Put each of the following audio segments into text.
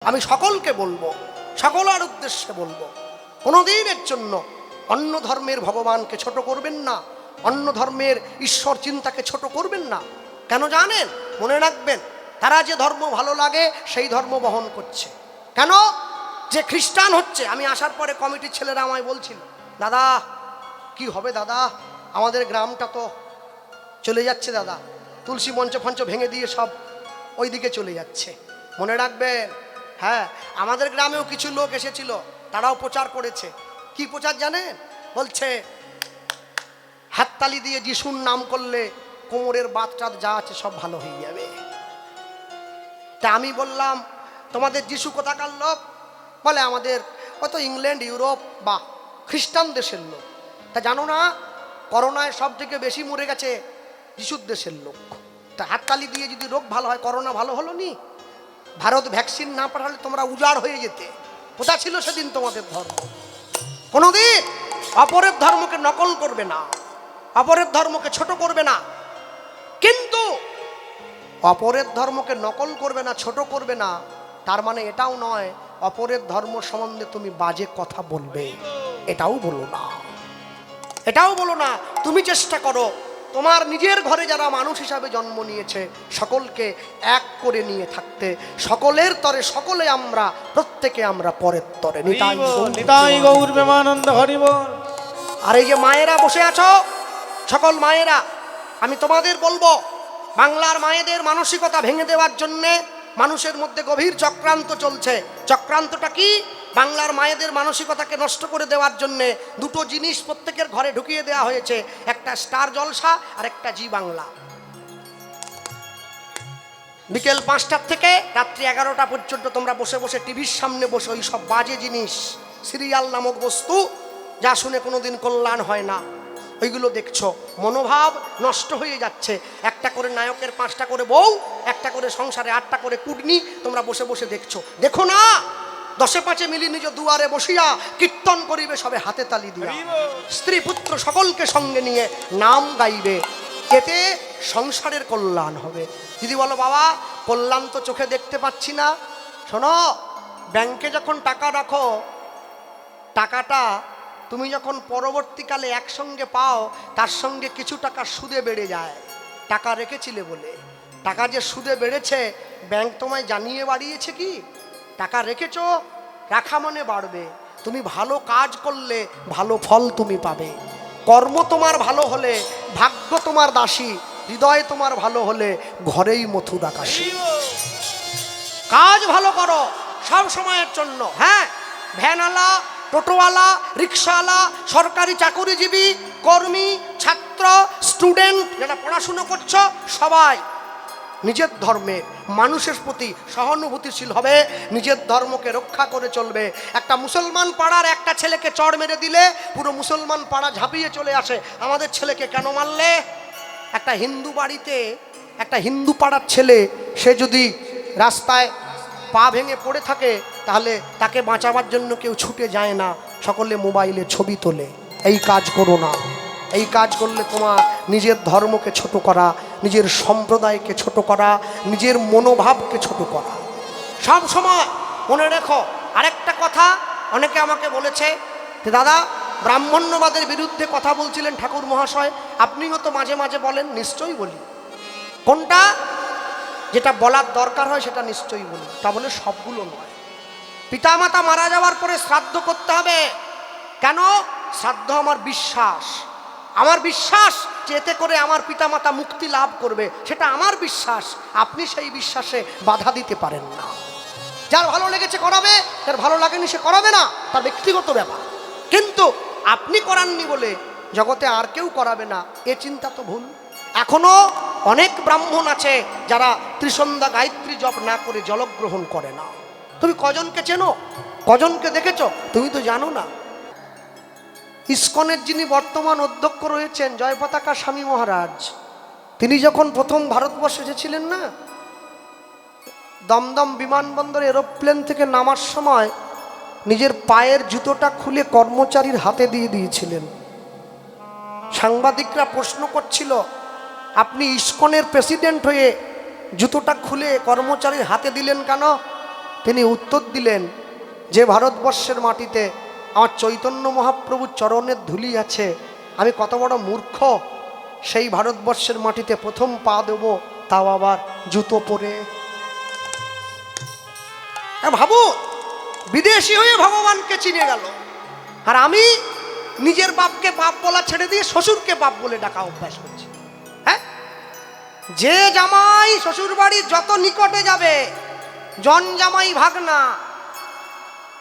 আমি সকলকে বলবো, সকলের উদ্দেশ্যে বলবো, কোনোদিনের জন্য অন্য ধর্মের ভগবানকে ছোট করবেন না, অন্য ধর্মের ঈশ্বর চিন্তাকে ছোট করবেন না। কেন জানেন? মনে রাখবেন, তারা যে ধর্ম ভালো লাগে সেই ধর্ম বহন করছে। কেন? যে খ্রিস্টান হচ্ছে। আমি আসার পরে কমিটির ছেলেরা আমায় বলছিল, দাদা কি হবে দাদা, আমাদের গ্রামটা তো চলে যাচ্ছে দাদা, তুলসী মঞ্চ ফঞ্চ ভেঙে দিয়ে সব ওই দিকে চলে যাচ্ছে। মনে রাখবেন, হ্যাঁ, আমাদের গ্রামেও কিছু লোক এসেছিল, তারাও প্রচার করেছে। কি প্রচার জানেন? বলছে হাততালি দিয়ে যিশুর নাম করলে কোমরের বাতটাত যা আছে সব ভালো হয়ে যাবে। তা আমি বললাম, তোমাদের যিশু কোথাকার লোক? বলে আমাদের কত ইংল্যান্ড, ইউরোপ বা খ্রিস্টান দেশের লোক। তা জানো না, করোনায় সব থেকে বেশি মরে গেছে যিশুর দেশের লোক। তা হাততালি দিয়ে যদি রোগ ভালো হয়, করোনা ভালো হলো নি? ভারত ভ্যাকসিন না পাঠালে তোমরা উজাড় হয়ে যেতে। কোথা ছিল সেদিন তোমাদের ধর্ম? কোনোদিন অপরের ধর্মকে নকল করবে না, অপরের ধর্মকে ছোট করবে না। কিন্তু অপরের ধর্মকে নকল করবে না, ছোট করবে না, তার মানে এটাও নয় অপরের ধর্ম সম্বন্ধে তুমি বাজে কথা বলবে। এটাও বলো না, এটাও বলো না। তুমি চেষ্টা করো তোমার নিজের ঘরে যারা মানুষ হিসাবে জন্ম নিয়েছে সকলকে এক করে নিয়ে থাকতে। সকলের তরে সকলে আমরা, প্রত্যেকে আমরা পরের তরে। নিতাই গৌর প্রেমানন্দ হরি বল। আর এই যে মায়েরা বসে আছো, সকল মায়েরা, আমি তোমাদের বলবো, বাংলার মায়েদের মানসিকতা ভেঙে দেওয়ার জন্যে মানুষের মধ্যে গভীর চক্রান্ত চলছে। চক্রান্তটা কি? বাংলার মায়েদের মানসিকতাকে নষ্ট করে দেওয়ার জন্যে দুটো জিনিস প্রত্যেকের ঘরে ঢুকিয়ে দেওয়া হয়েছে, একটা স্টার জলসা আর একটা জি বাংলা। বিকেল 5টার থেকে রাত্রি 11টা পর্যন্ত তোমরা বসে বসে টিভির সামনে বসে ওই সব বাজে জিনিস, সিরিয়াল নামক বস্তু, যা শুনে কোনোদিন কল্যাণ হয় না, ওইগুলো দেখছো। মনোভাব নষ্ট হয়ে যাচ্ছে। একটা করে নায়কের 5টা করে বউ, একটা করে সংসারে 8টা করে কুটনি, তোমরা বসে বসে দেখছো। দেখো না, 10-5 মিলি নিজ দুয়ারে বসিয়া কীর্তন করিবে সবে হাতে তালি দিয়া, স্ত্রী পুত্র সকলকে সঙ্গে নিয়ে নাম গাইবে, এতে সংসারের কল্যাণ হবে। যদি বলো বাবা কল্যাণ তো চোখে দেখতে পাচ্ছি না, শোনো, ব্যাংকে যখন টাকা রাখো, টাকাটা তুমি যখন পরবর্তীকালে একসঙ্গে পাও, তার সঙ্গে কিছু টাকা সুদে বেড়ে যায়। টাকা রেখেছিলে বলে টাকা যে সুদে বেড়েছে, ব্যাংক তোমায় জানিয়ে বাড়িয়েছে কি? টাকা রেখেছো, রাখা মানে বাড়বে। তুমি ভালো কাজ করলে ভালো ফল তুমি পাবে। কর্ম তোমার ভালো হলে ভাগ্য তোমার দাসী, হৃদয় তোমার ভালো হলে ঘরেই মথুর আকাশী। কাজ ভালো করো সব সময়ের জন্য। হ্যাঁ, ভ্যানওয়ালা, টোটোওয়ালা, রিক্সাওয়ালা, সরকারি চাকুরিজীবী, কর্মী, ছাত্র, স্টুডেন্ট, যারা পড়াশুনো করছো, সবাই নিজের ধর্মের মানুষের প্রতি সহানুভূতিশীল হবে, নিজের ধর্মকে রক্ষা করে চলবে। একটা মুসলমান পাড়ার একটা ছেলেকে চড় মেরে দিলে পুরো মুসলমান পাড়া ঝাঁপিয়ে চলে আসে, আমাদের ছেলেকে কেন মারলে? একটা হিন্দু বাড়িতে একটা হিন্দু পাড়ার ছেলে, সে যদি রাস্তায় পা ভেঙে পড়ে থাকে, তাহলে তাকে বাঁচাবার জন্য কেউ ছুটে যায় না, সকলে মোবাইলে ছবি তোলে। এই কাজ করো না। এই কাজ করলে তোমার নিজের ধর্মকে ছোট করা, নিজের সম্প্রদায়কে ছোট করা, নিজের মনোভাবকে ছোট করা। সব সময় মনে রেখো আরেকটা কথা, অনেকে আমাকে বলেছে যে দাদা ব্রাহ্মণ্যবাদের বিরুদ্ধে কথা বলছিলেন ঠাকুর মহাশয়, আপনিও তো মাঝে মাঝে বলেন। নিশ্চয়ই বলি। কোনটা যেটা বলার দরকার হয় সেটা নিশ্চয়ই বলি, তা বলে সবগুলো নয়। পিতামাতা মারা যাওয়ার পরে শ্রাদ্ধ করতে হবে। কেন? শ্রাদ্ধ আমার বিশ্বাস, আমার বিশ্বাস যে এতে করে আমার পিতামাতা মুক্তি লাভ করবে, সেটা আমার বিশ্বাস। আপনি সেই বিশ্বাসে বাধা দিতে পারেন না। যার ভালো লেগেছে করাবে, যার ভালো লাগেনি সে করাবে না, তার ব্যক্তিগত ব্যাপার। কিন্তু আপনি করাননি বলে জগতে আর কেউ করাবে না, এ চিন্তা তো ভুল। এখনো অনেক ব্রাহ্মণ আছে যারা ত্রিসন্ধ্যা গায়ত্রী জপ না করে জলগ্রহণ করে না। তুমি কজনকে চেনো? কজনকে দেখেছো? তুমি তো জানো না। ইসকনের যিনি বর্তমান অধ্যক্ষ রয়েছেন জয়পতাকা স্বামী মহারাজ, তিনি যখন প্রথম ভারতবর্ষে এসেছিলেন না, দমদম বিমানবন্দর এরোপ্লেন থেকে নামার সময় নিজের পায়ের জুতোটা খুলে কর্মচারীর হাতে দিয়ে দিয়েছিলেন। সাংবাদিকরা প্রশ্ন করছিল, আপনি ইসকনের প্রেসিডেন্ট হয়ে জুতোটা খুলে কর্মচারীর হাতে দিলেন কেন? তিনি উত্তর দিলেন, যে ভারতবর্ষের মাটিতে আমার চৈতন্য মহাপ্রভুর চরণের ধুলি আছে, আমি কত বড় মূর্খ, সেই ভারতবর্ষের মাটিতে প্রথম পা দেব, তাও আবার জুতো পরে। ভাবো, বিদেশি হয়ে ভগবানকে চিনে গেল, আর আমি নিজের বাপকে বাপ বলা ছেড়ে দিয়ে শ্বশুরকে বাপ বলে ডাকা অভ্যাস করছি। হ্যাঁ, যে জামাই শ্বশুর বাড়ির যত নিকটে যাবে, জন জামাই ভাগনা,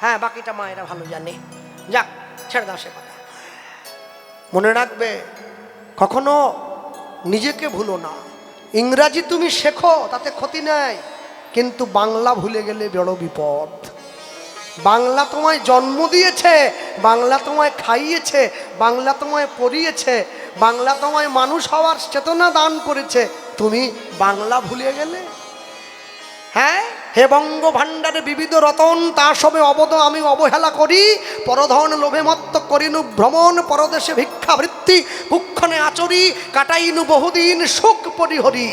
হ্যাঁ বাকিটা মায়েরা ভালো জানে, যাক ছেড়ে দাও সে কথা। মনে রাখবে, কখনো নিজেকে ভুলো না। ইংরাজি তুমি শেখো, তাতে ক্ষতি নেই, কিন্তু বাংলা ভুলে গেলে বড় বিপদ। বাংলা তোমায় জন্ম দিয়েছে, বাংলা তোমায় খাইয়েছে, বাংলা তোমায় পড়িয়েছে, বাংলা তোমায় মানুষ হওয়ার চেতনা দান করেছে, তুমি বাংলা ভুলে গেলে। হ্যাঁ, হে বঙ্গ ভাণ্ডারে বিবিধ রতন, তা সবে অবদ আমি অবহেলা করি, পরধন লোভে মত্ত করিনু ভ্রমণ, পরদেশে ভিক্ষাবৃত্তি কুক্ষণে আচরি, কাটাইনু বহুদিন সুখ পরিহরি।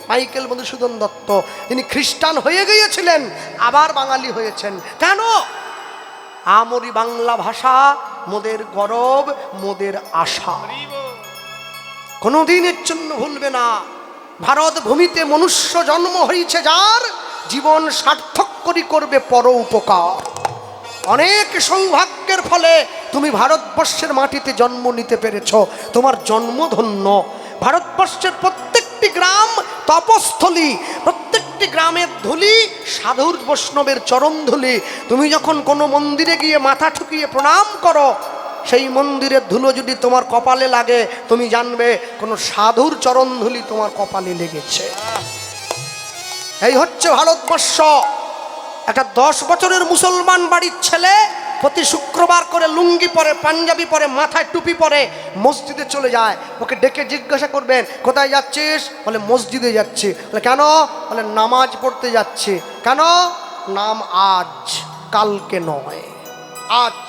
মাইকেল মধুসূদন দত্ত, তিনি খ্রিস্টান হয়ে গিয়েছিলেন, আবার বাঙালি হয়েছেন। কেন? আমরি বাংলা ভাষা মোদের গরব, মোদের আশা, কোনোদিনের জন্য ভুলবে না। ভারত ভূমিতে মনুষ্য জন্ম হয়েছে যার, জীবন সার্থক করি করবে পর উপকার। অনেক সৌভাগ্যের ফলে তুমি ভারতবর্ষের মাটিতে জন্ম নিতে পেরেছ, তোমার জন্মধন্য। ভারতবর্ষের প্রত্যেকটি গ্রাম তপস্থলী, প্রত্যেকটি গ্রামের ধুলি সাধুর বৈষ্ণবের চরণ ধুলি। তুমি যখন কোনো মন্দিরে গিয়ে মাথা ঠুকিয়ে প্রণাম করো, সেই মন্দিরের ধুলো যদি তোমার কপালে লাগে, তুমি জানবে কোনো সাধুর চরণ ধুলি তোমার কপালে লেগেছে। এই হচ্ছে ভারতবর্ষ। একটা 10 বছরের মুসলমান বাড়ির ছেলে প্রতি শুক্রবার করে লুঙ্গি পরে, পাঞ্জাবি পরে, মাথায় টুপি পরে মসজিদে চলে যায়। ওকে ডেকে জিজ্ঞাসা করবেন, কোথায় যাচ্ছিস? বলে মসজিদে যাচ্ছি। বলে কেন? বলে নামাজ পড়তে যাচ্ছি। কেন? নাম আজ, কালকে নয়। আজ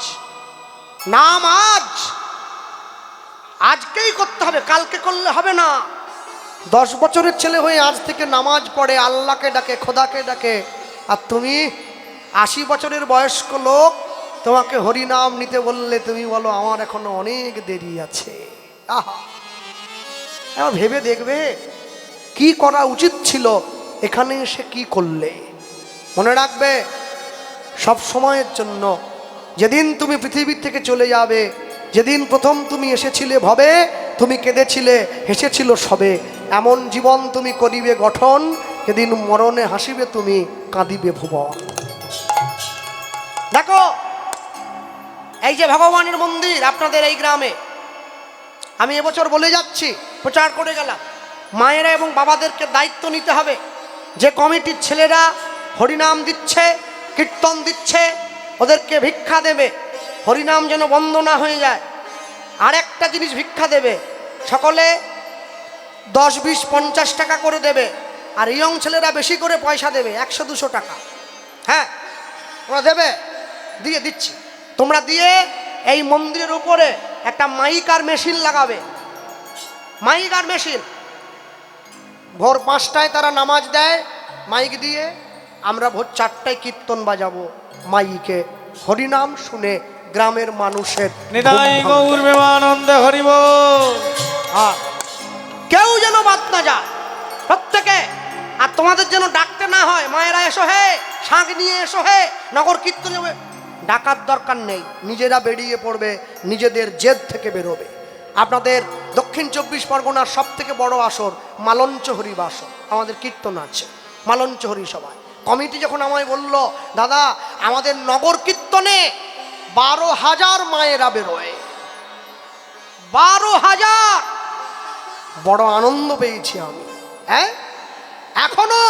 নাম, আজ আজকেই করতে হবে, কালকে করলে হবে না। 10 বছরের ছেলে হয়ে আজ থেকে নামাজ পড়ে, আল্লাহকে ডাকে, খোদাকে ডাকে, আর তুমি 80 বছরের বয়স্ক লোক, তোমাকে হরিনাম নিতে বললে তুমি বলো আমার এখনো অনেক দেরি আছে। আহা, এবার ভেবে দেখবে কি করা উচিত ছিল, এখানে এসে কি করলে। মনে রাখবে, সব সময়ের জন্য, যেদিন তুমি পৃথিবীর থেকে চলে যাবে, যেদিন প্রথম তুমি এসেছিলে ভবে, তুমি কেঁদেছিলে, হেসেছিল সবে, এমন জীবন তুমি করিবে গঠন, যেদিন মরণে হাসিবে তুমি, কাঁদিবে ভুবন। দেখো, এই যে ভগবানের মন্দির আপনাদের এই গ্রামে, আমি এবছর বলে যাচ্ছি, প্রচার করে গেলাম, মায়েরা এবং বাবাদেরকে দায়িত্ব নিতে হবে। যে কমিটির ছেলেরা হরিনাম দিচ্ছে, কীর্তন দিচ্ছে, ওদেরকে ভিক্ষা দেবে, হরিনাম যেন বন্ধ না হয়ে যায়। আর একটা জিনিস ভিক্ষা দেবে, সকলে 10, 20, 50 টাকা করে দেবে, আর ইয়ং ছেলেরা বেশি করে পয়সা দেবে, 100-200 টাকা। হ্যাঁ, ওরা দেবে, দিয়ে দিচ্ছি। তোমরা দিয়ে এই মন্দিরের উপরে একটা মাইক আর মেশিন লাগাবে, মাইক আর মেশিন। ভোর 5টায় তারা নামাজ দেয় মাইক দিয়ে, আমরা ভোর 4টায় কীর্তন বাজাবো মাইকে, হরিনাম শুনে গ্রামের মানুষের নিতাই গৌর প্রেমানন্দে হরি বল। কেউ যেন বাদ না যায়, প্রত্যেকে। আর তোমাদের যেন ডাকতে না হয়, মায়েরা এসো হে, শাঁখ নিয়ে এসো হে, নগর কীর্তন যাবে, ডাকার দরকার নেই, নিজেরা বেরিয়ে পড়বে, নিজেদের জেদ থেকে বেরোবে। আপনাদের দক্ষিণ 24 পরগনার সব থেকে বড় আসর মালঞ্চ হরি বাসর, আমাদের কীর্তন আছে, মালঞ্চ হরি সভায়। কমিটি যখন আমায় বলল, দাদা আমাদের নগর কীর্তনে 12,000 মায়েরা বেরোয়, 12,000, বড় আনন্দ পেয়েছি আমি। হ্যাঁ, এখনো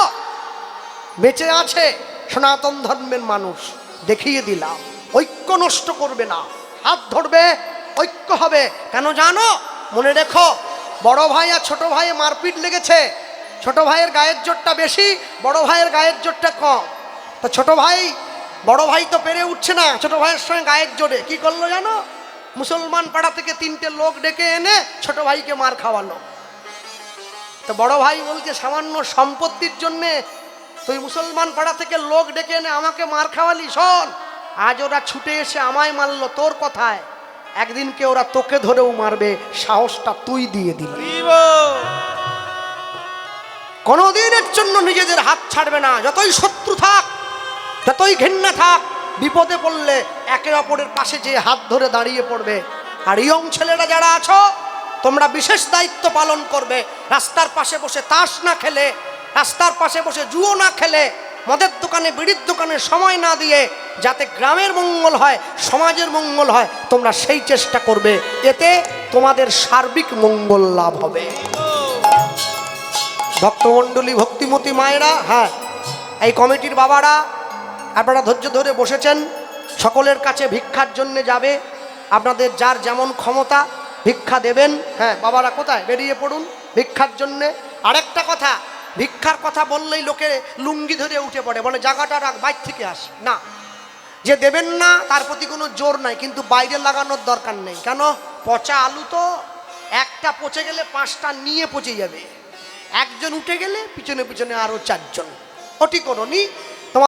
বেঁচে আছে সনাতন ধর্মের মানুষ, দেখিয়ে দিলাম। ঐক্য নষ্ট করবে না, হাত ধরবে, ঐক্য হবে। কেন জানো? মনে রেখো, বড় ভাই আর ছোট ভাই মারপিট লেগেছে, ছোট ভাইয়ের গায়ের জোরটা বেশি, বড় ভাইয়ের গায়ের জোরটা কম। তো ছোট ভাই, বড় ভাই তো পেরে উঠছে না ছোট ভাইয়ের সঙ্গে গায়ের জোরে, কি করলো জানো? মুসলমান পাড়া থেকে 3টে লোক ডেকে এনে ছোট ভাইকে মার খাওয়ালো। তো বড় ভাই বলছে সামান্য সম্পত্তির জন্যে তুই মুসলমান পাড়া থেকে লোক ডেকে এনে আমাকে মার খাওয়ালি। শোন, আজ ওরা ছুটে এসে আমায় মারলো তোর কথায়, একদিনকে ওরা তোকে ধরেও মারবে, সাহসটা তুই দিয়ে দিলি। হরিব কোনোদিনের জন্য নিজেদের হাত ছাড়বে না। যতই শত্রু থাক, যতই ঘৃণা থাক, বিপদে পড়লে একে অপরের পাশে যে হাত ধরে দাঁড়িয়ে পড়বে। আর ইয়ং ছেলেরা যারা আছো, তোমরা বিশেষ দায়িত্ব পালন করবে। রাস্তার পাশে বসে তাস না খেলে, রাস্তার পাশে বসে জুয়ো না খেলে, মদের দোকানে বিড়ির দোকানে সময় না দিয়ে যাতে গ্রামের মঙ্গল হয়, সমাজের মঙ্গল হয়, তোমরা সেই চেষ্টা করবে। এতে তোমাদের সার্বিক মঙ্গল লাভ হবে। ভক্তমণ্ডলী, ভক্তিমতী মায়েরা, হ্যাঁ, এই কমিটির বাবারা, আপনারা ধৈর্য ধরে বসেছেন। সকলের কাছে ভিক্ষার জন্য যাবে। আপনাদের যার যেমন ক্ষমতা ভিক্ষা দেবেন। হ্যাঁ, বাবারা কোথায়? বেরিয়ে পড়ুন ভিক্ষার জন্যে। আরেকটা কথা, ভিক্ষার কথা বললেই লোকে লুঙ্গি ধরে উঠে পড়ে, বলে জায়গাটা রাখ, বাইর থেকে আসে না। যে দেবেন না তার প্রতি কোনো জোর নাই, কিন্তু বাইরে লাগানোর দরকার নেই। কেন? পচা আলু তো একটা পচে গেলে 5টা নিয়ে পচে যাবে, একজন উঠে গেলে পিছনে পিছনে আরো 4জন। ওটি করনি।